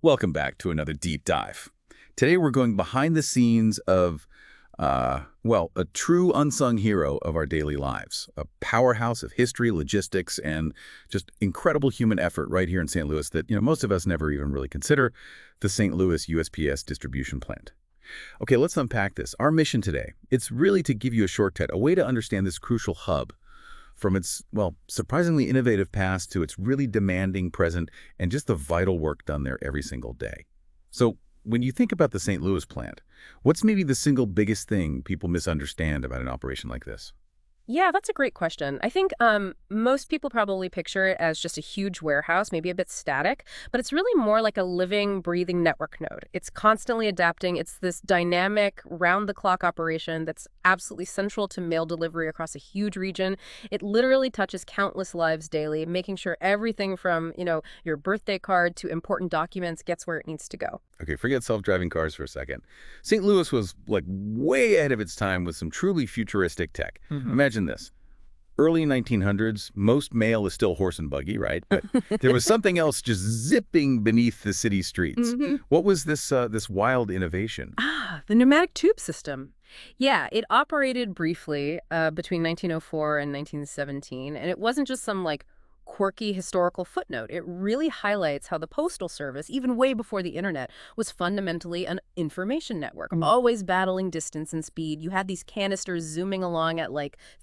Welcome back to another deep dive. Today we're going behind the scenes of, a true unsung hero of our daily lives, a powerhouse of history, logistics, and just incredible human effort right here in St. Louis that, most of us never even really consider, the St. Louis USPS Distribution Plant. Okay, let's unpack this. Our mission today, it's really to give you a shortcut, a way to understand this crucial hub from its, surprisingly innovative past to its really demanding present and just the vital work done there every single day. So when you think about the St. Louis plant, what's maybe the single biggest thing people misunderstand about an operation like this? Yeah, that's a great question. I think most people probably picture it as just a huge warehouse, maybe a bit static, but it's really more like a living, breathing network node. It's constantly adapting. It's this dynamic, round-the-clock operation that's absolutely central to mail delivery across a huge region. It literally touches countless lives daily, making sure everything from, your birthday card to important documents gets where it needs to go. Okay, forget self-driving cars for a second. St. Louis was like way ahead of its time with some truly futuristic tech. Imagine this. Early 1900s, most mail is still horse and buggy, right? But there was something else just zipping beneath the city streets. What was this wild innovation? The pneumatic tube system. Yeah, it operated briefly between 1904 and 1917, and it wasn't just some quirky historical footnote. It really highlights how the Postal Service, even way before the internet, was fundamentally an information network, always battling distance and speed. You had these canisters zooming along at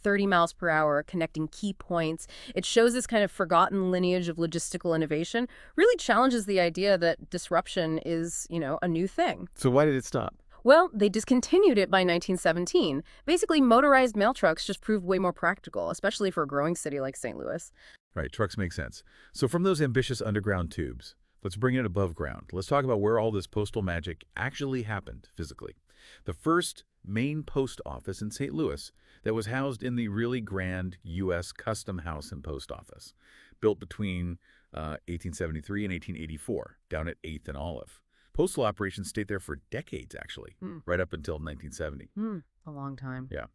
30 miles per hour, connecting key points. It shows this kind of forgotten lineage of logistical innovation, really challenges the idea that disruption is, a new thing. So why did it stop? Well, they discontinued it by 1917. Basically, motorized mail trucks just proved way more practical, especially for a growing city like St. Louis. Right, trucks make sense. So from those ambitious underground tubes, let's bring it above ground. Let's talk about where all this postal magic actually happened physically. The first main post office in St. Louis that was housed in the really grand U.S. Custom House and Post Office, built between 1873 and 1884, down at 8th and Olive. Postal operations stayed there for decades, actually, right up until 1970. A long time. Yeah.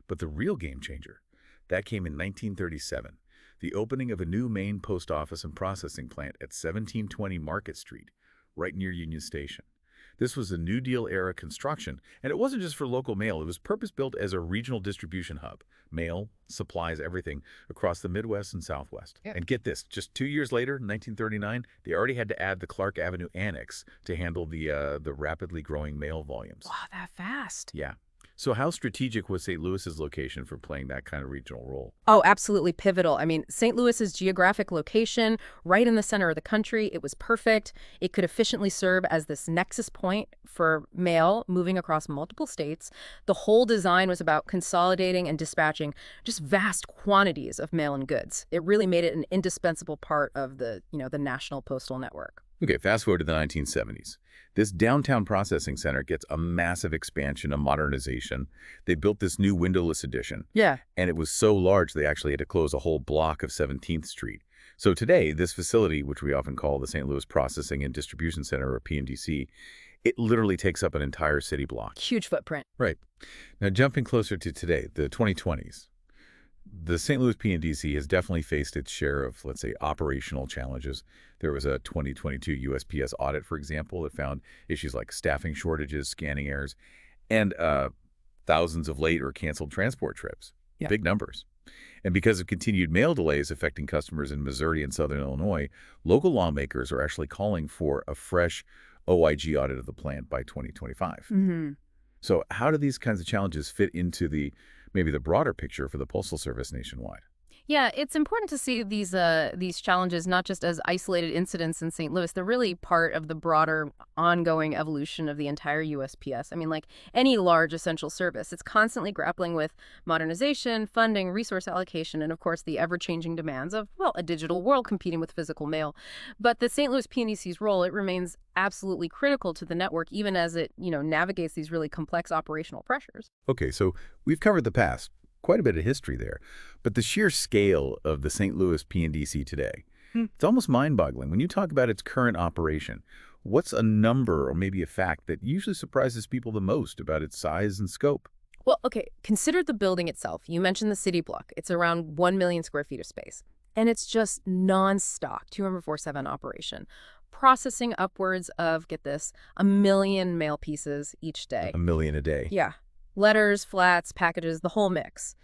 But the real game changer, that came in 1937. The opening of a new main post office and processing plant at 1720 Market Street, right near Union Station. This was a New Deal-era construction, and it wasn't just for local mail. It was purpose-built as a regional distribution hub. Mail, supplies, everything across the Midwest and Southwest. Yeah. And get this, just 2 years later, 1939, they already had to add the Clark Avenue Annex to handle the rapidly growing mail volumes. Wow, that fast. Yeah. So how strategic was St. Louis's location for playing that kind of regional role? Oh, absolutely pivotal. I mean, St. Louis's geographic location, right in the center of the country, it was perfect. It could efficiently serve as this nexus point for mail moving across multiple states. The whole design was about consolidating and dispatching just vast quantities of mail and goods. It really made it an indispensable part of the national postal network. Okay, fast forward to the 1970s. This downtown processing center gets a massive expansion, a modernization. They built this new windowless addition. Yeah. And it was so large they actually had to close a whole block of 17th Street. So today, this facility, which we often call the St. Louis Processing and Distribution Center, or PNDC, it literally takes up an entire city block. Huge footprint. Right. Now, jumping closer to today, the 2020s, the St. Louis PNDC has definitely faced its share of, let's say, operational challenges. There was a 2022 USPS audit, for example, that found issues like staffing shortages, scanning errors, and thousands of late or canceled transport trips. Yeah. Big numbers. And because of continued mail delays affecting customers in Missouri and Southern Illinois, local lawmakers are actually calling for a fresh OIG audit of the plant by 2025. So how do these kinds of challenges fit into maybe the broader picture for the Postal Service nationwide? Yeah, it's important to see these challenges not just as isolated incidents in St. Louis. They're really part of the broader ongoing evolution of the entire USPS. I mean, like any large essential service, it's constantly grappling with modernization, funding, resource allocation, and of course the ever-changing demands of, a digital world competing with physical mail. But the St. Louis PNDC's role, it remains absolutely critical to the network, even as it, navigates these really complex operational pressures. Okay, so we've covered the past. Quite a bit of history there. But the sheer scale of the St. Louis PNDC today, it's almost mind-boggling. When you talk about its current operation, what's a number or maybe a fact that usually surprises people the most about its size and scope? Well, okay, consider the building itself. You mentioned the city block. It's around 1 million square feet of space. And it's just non-stop, 24/7 operation. processing upwards of, get this, 1 million mail pieces each day. 1 million a day. Yeah. Letters, flats, packages, the whole mix.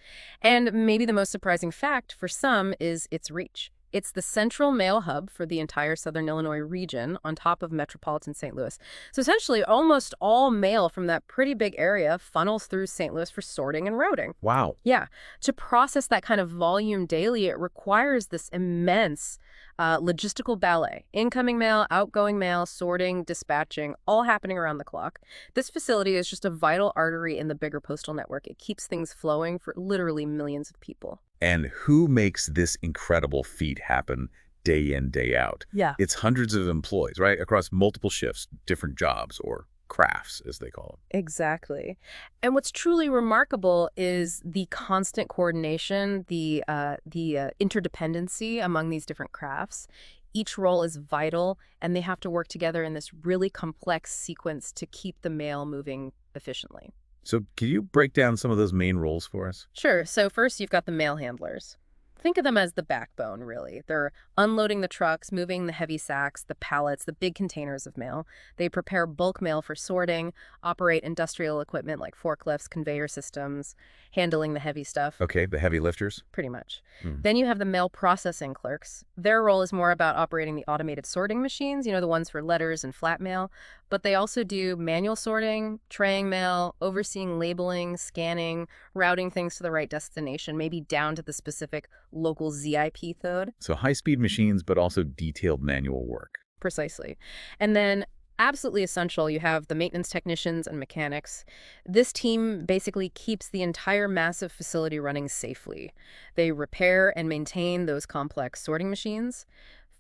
And maybe the most surprising fact for some is its reach. It's the central mail hub for the entire southern Illinois region on top of metropolitan St. Louis. So essentially, almost all mail from that pretty big area funnels through St. Louis for sorting and routing. Wow. Yeah. To process that kind of volume daily, it requires this immense logistical ballet. Incoming mail, outgoing mail, sorting, dispatching, all happening around the clock. This facility is just a vital artery in the bigger postal network. It keeps things flowing for literally millions of people. And who makes this incredible feat happen day in, day out? Yeah. It's hundreds of employees, right? Across multiple shifts, different jobs, or crafts, as they call them. Exactly. And what's truly remarkable is the constant coordination, the interdependency among these different crafts. Each role is vital, and they have to work together in this really complex sequence to keep the mail moving efficiently. So can you break down some of those main roles for us? Sure. So first, you've got the mail handlers. Think of them as the backbone, really. They're unloading the trucks, moving the heavy sacks, the pallets, the big containers of mail. They prepare bulk mail for sorting, operate industrial equipment like forklifts, conveyor systems, handling the heavy stuff. Okay, the heavy lifters. Pretty much. Hmm. Then you have the mail processing clerks. Their role is more about operating the automated sorting machines, the ones for letters and flat mail. But they also do manual sorting, traying mail, overseeing labeling, scanning, routing things to the right destination, maybe down to the specific local ZIP code. So high-speed machines, but also detailed manual work. Precisely. And then absolutely essential, you have the maintenance technicians and mechanics. This team basically keeps the entire massive facility running safely. They repair and maintain those complex sorting machines,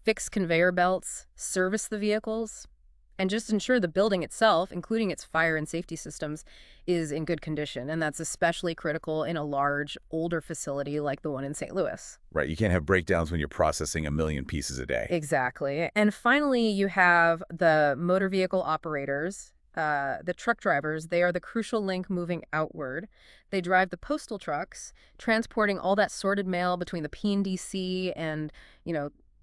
fix conveyor belts, service the vehicles, and just ensure the building itself, including its fire and safety systems, is in good condition. And that's especially critical in a large, older facility like the one in St. Louis. Right, you can't have breakdowns when you're processing 1 million pieces a day. Exactly. And finally, you have the motor vehicle operators, the truck drivers. They are the crucial link moving outward. They drive the postal trucks, transporting all that sorted mail between the P&DC and,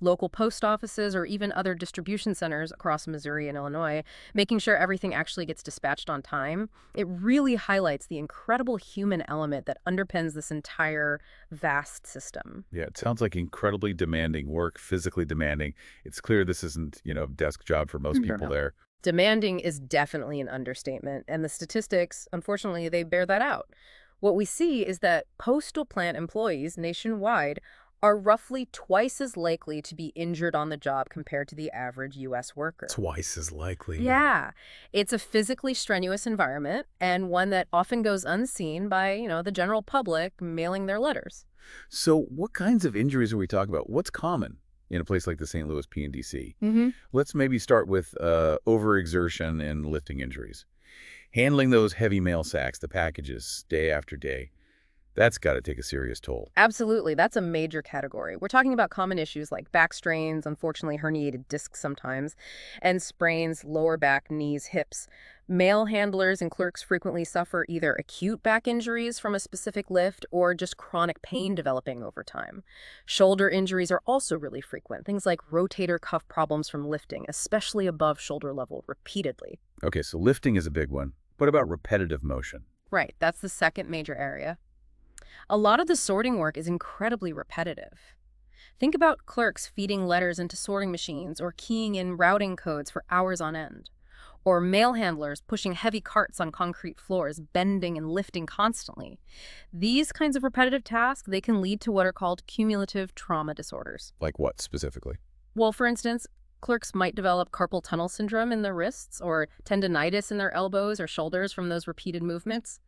local post offices or even other distribution centers across Missouri and Illinois, making sure everything actually gets dispatched on time. It really highlights the incredible human element that underpins this entire vast system. Yeah, it sounds like incredibly demanding work, physically demanding. It's clear this isn't, a desk job for most people there. Demanding is definitely an understatement, and the statistics, unfortunately, they bear that out. What we see is that postal plant employees nationwide are roughly twice as likely to be injured on the job compared to the average U.S. worker. Twice as likely. Yeah. It's a physically strenuous environment and one that often goes unseen by, the general public mailing their letters. So what kinds of injuries are we talking about? What's common in a place like the St. Louis P&DC? Mm-hmm. Let's maybe start with overexertion and lifting injuries. Handling those heavy mail sacks, the packages, day after day. That's got to take a serious toll. Absolutely. That's a major category. We're talking about common issues like back strains, unfortunately herniated discs sometimes, and sprains, lower back, knees, hips. Mail handlers and clerks frequently suffer either acute back injuries from a specific lift or just chronic pain developing over time. Shoulder injuries are also really frequent, things like rotator cuff problems from lifting, especially above shoulder level, repeatedly. Okay, so lifting is a big one. What about repetitive motion? Right, that's the second major area. A lot of the sorting work is incredibly repetitive. Think about clerks feeding letters into sorting machines or keying in routing codes for hours on end. Or mail handlers pushing heavy carts on concrete floors, bending and lifting constantly. These kinds of repetitive tasks, they can lead to what are called cumulative trauma disorders. Like what specifically? Well, for instance, clerks might develop carpal tunnel syndrome in their wrists or tendinitis in their elbows or shoulders from those repeated movements.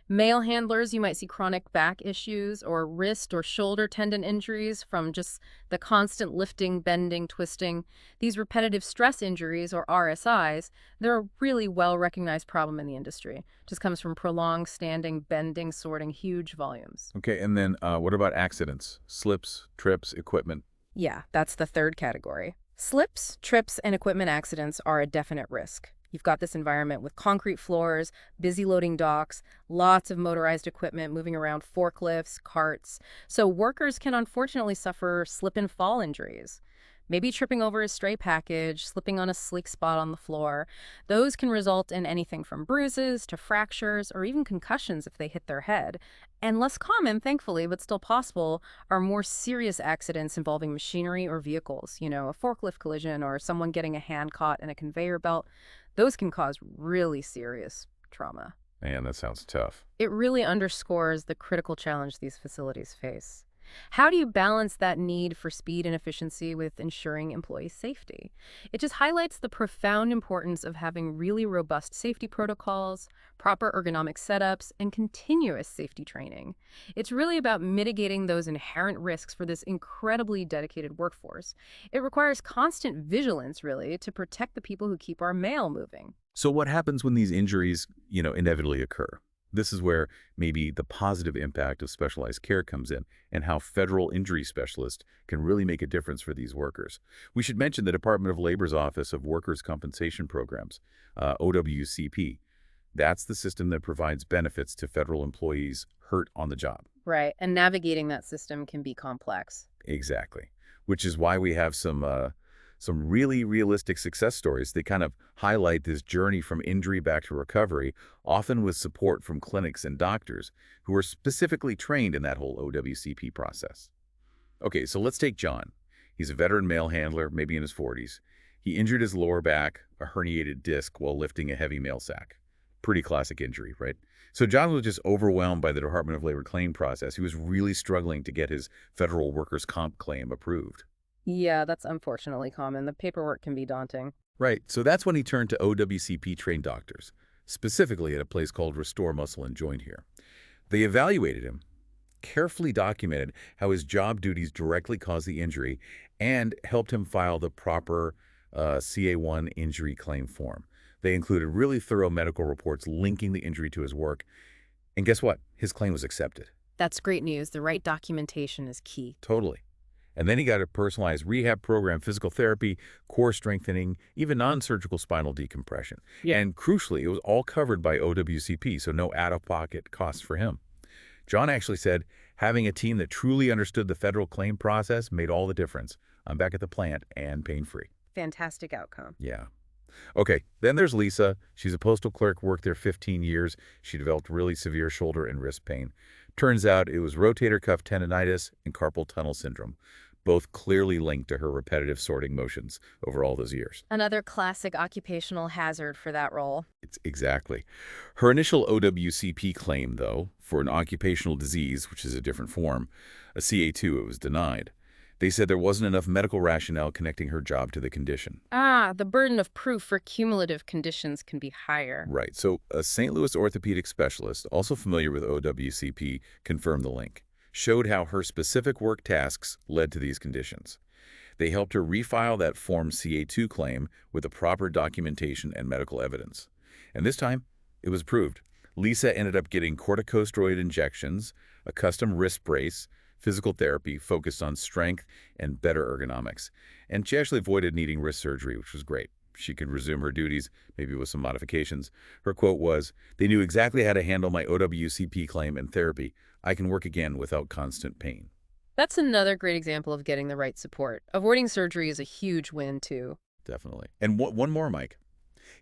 Mail handlers, you might see chronic back issues or wrist or shoulder tendon injuries from just the constant lifting, bending, twisting. These repetitive stress injuries, or RSIs, they're a really well-recognized problem in the industry. It just comes from prolonged standing, bending, sorting huge volumes. Okay, and then what about accidents? Slips, trips, equipment? Yeah, that's the third category. Slips, trips, and equipment accidents are a definite risk. You've got this environment with concrete floors, busy loading docks, lots of motorized equipment moving around, forklifts, carts. So workers can unfortunately suffer slip and fall injuries. Maybe tripping over a stray package, slipping on a sleek spot on the floor. Those can result in anything from bruises to fractures or even concussions if they hit their head. And less common, thankfully, but still possible, are more serious accidents involving machinery or vehicles. A forklift collision or someone getting a hand caught in a conveyor belt. Those can cause really serious trauma. Man, that sounds tough. It really underscores the critical challenge these facilities face. How do you balance that need for speed and efficiency with ensuring employee safety? It just highlights the profound importance of having really robust safety protocols, proper ergonomic setups, and continuous safety training. It's really about mitigating those inherent risks for this incredibly dedicated workforce. It requires constant vigilance, really, to protect the people who keep our mail moving. So what happens when these injuries, inevitably occur? This is where maybe the positive impact of specialized care comes in and how federal injury specialists can really make a difference for these workers. We should mention the Department of Labor's Office of Workers' Compensation Programs, OWCP. That's the system that provides benefits to federal employees hurt on the job. Right, and navigating that system can be complex. Exactly, which is why we have some really realistic success stories. They kind of highlight this journey from injury back to recovery, often with support from clinics and doctors who are specifically trained in that whole OWCP process. Okay, so let's take John. He's a veteran mail handler, maybe in his 40s. He injured his lower back, a herniated disc, while lifting a heavy mail sack. Pretty classic injury, right? So John was just overwhelmed by the Department of Labor claim process. He was really struggling to get his federal workers' comp claim approved. Yeah, that's unfortunately common. The paperwork can be daunting. Right, so that's when he turned to OWCP-trained doctors, specifically at a place called Restore Muscle and Joint here. They evaluated him, carefully documented how his job duties directly caused the injury, and helped him file the proper CA1 injury claim form. They included really thorough medical reports linking the injury to his work, and guess what? His claim was accepted. That's great news. The right documentation is key. Totally. And then he got a personalized rehab program, physical therapy, core strengthening, even non-surgical spinal decompression. Yeah. And crucially, it was all covered by OWCP, so no out-of-pocket costs for him. John actually said, having a team that truly understood the federal claim process made all the difference. I'm back at the plant and pain-free. Fantastic outcome. Yeah. Okay, then there's Lisa. She's a postal clerk, worked there 15 years. She developed really severe shoulder and wrist pain. Turns out it was rotator cuff tendonitis and carpal tunnel syndrome, both clearly linked to her repetitive sorting motions over all those years. Another classic occupational hazard for that role. Exactly. Her initial OWCP claim, though, for an occupational disease, which is a different form, a CA2, it was denied. They said there wasn't enough medical rationale connecting her job to the condition. The burden of proof for cumulative conditions can be higher. Right. So a St. Louis orthopedic specialist, also familiar with OWCP, confirmed the link, showed how her specific work tasks led to these conditions. They helped her refile that Form CA2 claim with the proper documentation and medical evidence. And this time, it was approved. Lisa ended up getting corticosteroid injections, a custom wrist brace, physical therapy focused on strength and better ergonomics. And she actually avoided needing wrist surgery, which was great. She could resume her duties, maybe with some modifications. Her quote was, "They knew exactly how to handle my OWCP claim and therapy. I can work again without constant pain." That's another great example of getting the right support. Avoiding surgery is a huge win, too. Definitely. And one more, Mike.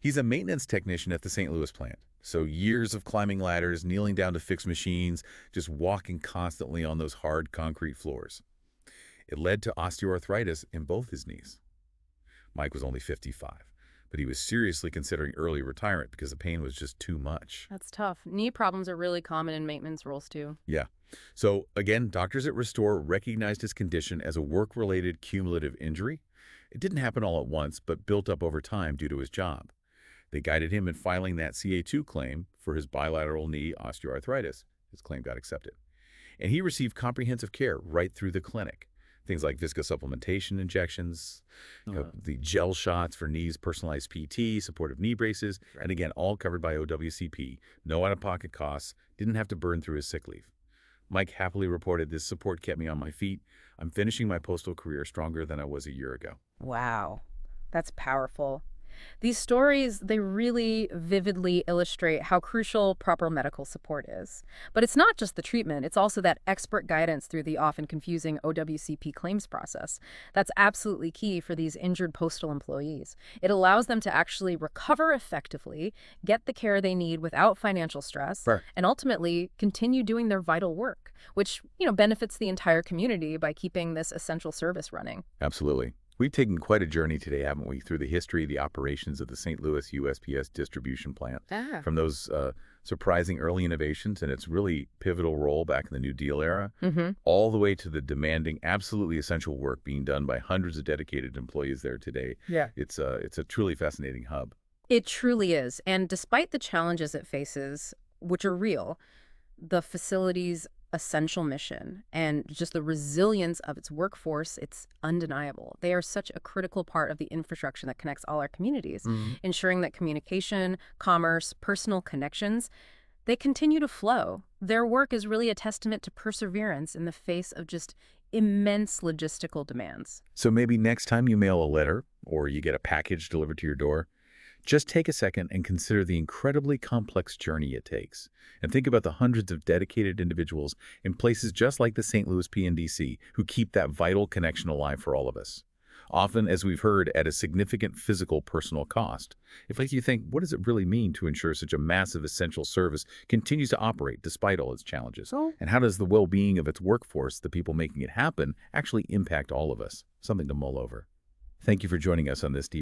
He's a maintenance technician at the St. Louis plant. So years of climbing ladders, kneeling down to fix machines, just walking constantly on those hard concrete floors. It led to osteoarthritis in both his knees. Mike was only 55, but he was seriously considering early retirement because the pain was just too much. That's tough. Knee problems are really common in maintenance roles, too. Yeah. So again, doctors at Restore recognized his condition as a work-related cumulative injury. It didn't happen all at once, but built up over time due to his job. They guided him in filing that CA2 claim for his bilateral knee osteoarthritis. His claim got accepted. And he received comprehensive care right through the clinic. Things like viscosupplementation injections, the gel shots for knees, personalized PT, supportive knee braces, and again, all covered by OWCP. No out-of-pocket costs, didn't have to burn through his sick leave. Mike happily reported, "This support kept me on my feet. I'm finishing my postal career stronger than I was a year ago." Wow. That's powerful. These stories, they really vividly illustrate how crucial proper medical support is. But it's not just the treatment, it's also that expert guidance through the often confusing OWCP claims process. That's absolutely key for these injured postal employees. It allows them to actually recover effectively, get the care they need without financial stress, Sure. and ultimately continue doing their vital work, which, benefits the entire community by keeping this essential service running. Absolutely. We've taken quite a journey today, haven't we, through the history of the operations of the St. Louis USPS Distribution Plant, Ah. from those surprising early innovations and its really pivotal role back in the New Deal era, Mm-hmm. all the way to the demanding, absolutely essential work being done by hundreds of dedicated employees there today. Yeah. It's a truly fascinating hub. It truly is. And despite the challenges it faces, which are real, the facility's essential mission and just the resilience of its workforce, it's undeniable. They are such a critical part of the infrastructure that connects all our communities, Mhm. ensuring that communication, commerce, personal connections, they continue to flow. Their work is really a testament to perseverance in the face of just immense logistical demands. So maybe next time you mail a letter or you get a package delivered to your door, just take a second and consider the incredibly complex journey it takes. And think about the hundreds of dedicated individuals in places just like the St. Louis PNDC who keep that vital connection alive for all of us. Often, as we've heard, at a significant physical personal cost. If like you think, what does it really mean to ensure such a massive essential service continues to operate despite all its challenges? So, And how does the well-being of its workforce, the people making it happen, actually impact all of us? Something to mull over. Thank you for joining us on this deep